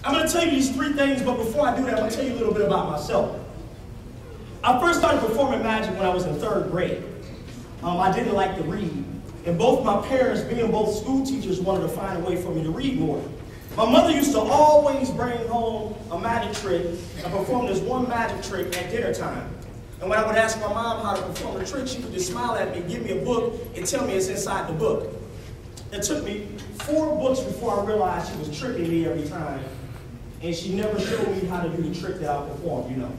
I'm going to tell you these three things, but before I do that, I'm going to tell you a little bit about myself. I first started performing magic when I was in 3rd grade. I didn't like to read, and both my parents, being both school teachers, wanted to find a way for me to read more. My mother used to always bring home a magic trick and perform this one magic trick at dinner time. And when I would ask my mom how to perform the trick, she would just smile at me, give me a book, and tell me it's inside the book. It took me 4 books before I realized she was tricking me every time, and she never showed me how to do the trick that I performed, you know,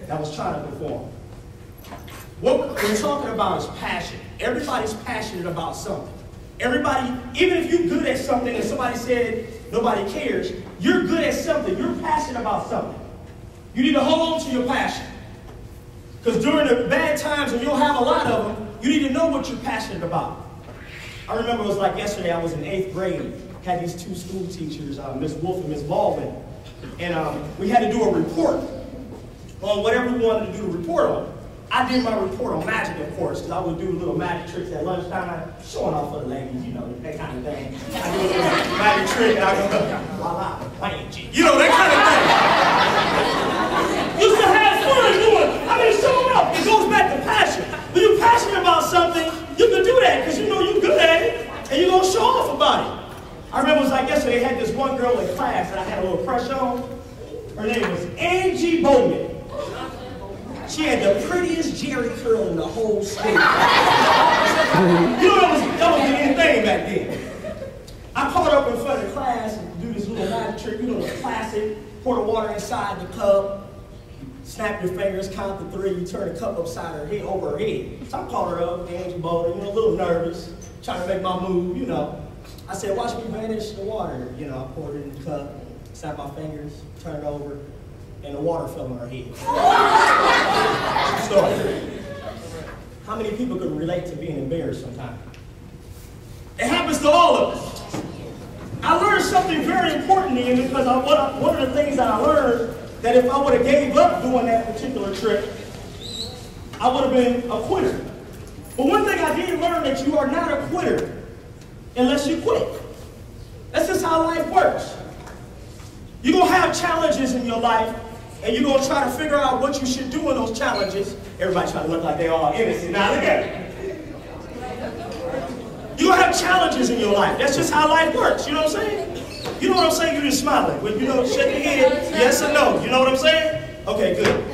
that I was trying to perform. What we're talking about is passion. Everybody's passionate about something. Everybody, even if you're good at something and somebody said nobody cares, you're good at something. You're passionate about something. You need to hold on to your passion. Because during the bad times, and you'll have a lot of them, you need to know what you're passionate about. I remember it was like yesterday, I was in 8th grade, had these 2 school teachers, Miss Wolf and Miss Baldwin, and we had to do a report on whatever we wanted to do a report on. I did my report on magic, of course, because I would do little magic tricks at lunchtime, showing off for the ladies, you know, that kind of thing. I do a little magic trick, and I go, la la, you know, that kind of thing. Used to have fun doing it. I mean, show up. It goes back to passion. When you're passionate about something, you can do that, because you know you're good at it, and you're going to show off about it. I remember it was like yesterday, I had this one girl in class that I had a little crush on. Her name was Angie Bowman. She had the prettiest Jerry curl in the whole state. You know, that was the end thing back then. I called up in front of the class and do this little magic trick, you know, the classic, pour the water inside the cup, snap your fingers, count to 3, you turn the cup upside her head, over her head. So I called her up, Angie Bowman, you know, a little nervous, trying to make my move, you know. I said, watch me vanish the water. You know, I poured it in the cup, snap my fingers, turn it over, and the water fell on her head. So, how many people could relate to being embarrassed sometimes? It happens to all of us. I learned something very important then, because one of the things that I learned, that if I would have gave up doing that particular trick, I would have been a quitter. But one thing I did learn, that you are not a quitter unless you quit. That's just how life works. You're going to have challenges in your life, and you're going to try to figure out what you should do in those challenges. Everybody trying to look like they're all innocent. Now look at it. You're going to have challenges in your life. That's just how life works. You know what I'm saying? You know what I'm saying? You're just smiling. When you know, shake your head, yes or no. You know what I'm saying? Okay, good.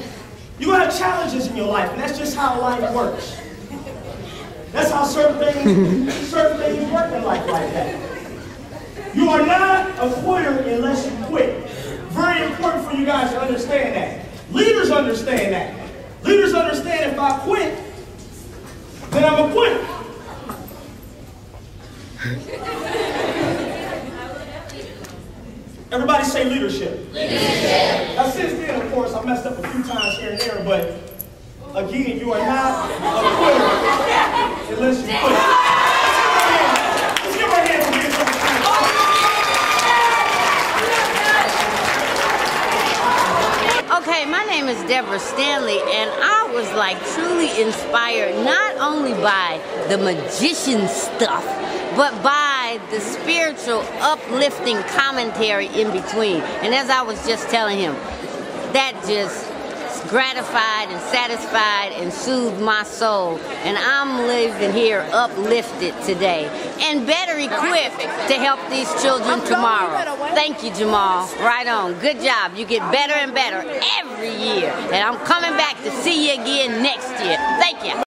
You're going to have challenges in your life, and that's just how life works. That's how certain things work in life like that. You are not a quitter unless you quit. Very important for you guys to understand that. Leaders understand that. Leaders understand if I quit, then I'm a quitter. Everybody say leadership. Leadership. Now since then, of course, I messed up a few times here and there, but again, you are not a quitter unless you quit. Let's give our hands for this. Okay, my name is Deborah Stanley, and I was like truly inspired not only by the magician stuff, but by the spiritual uplifting commentary in between. And as I was just telling him, that just gratified and satisfied and soothed my soul, and I'm living here uplifted today and better equipped to help these children tomorrow. Thank you, Jamal. Right on. Good job. You get better and better every year, and I'm coming back to see you again next year. Thank you.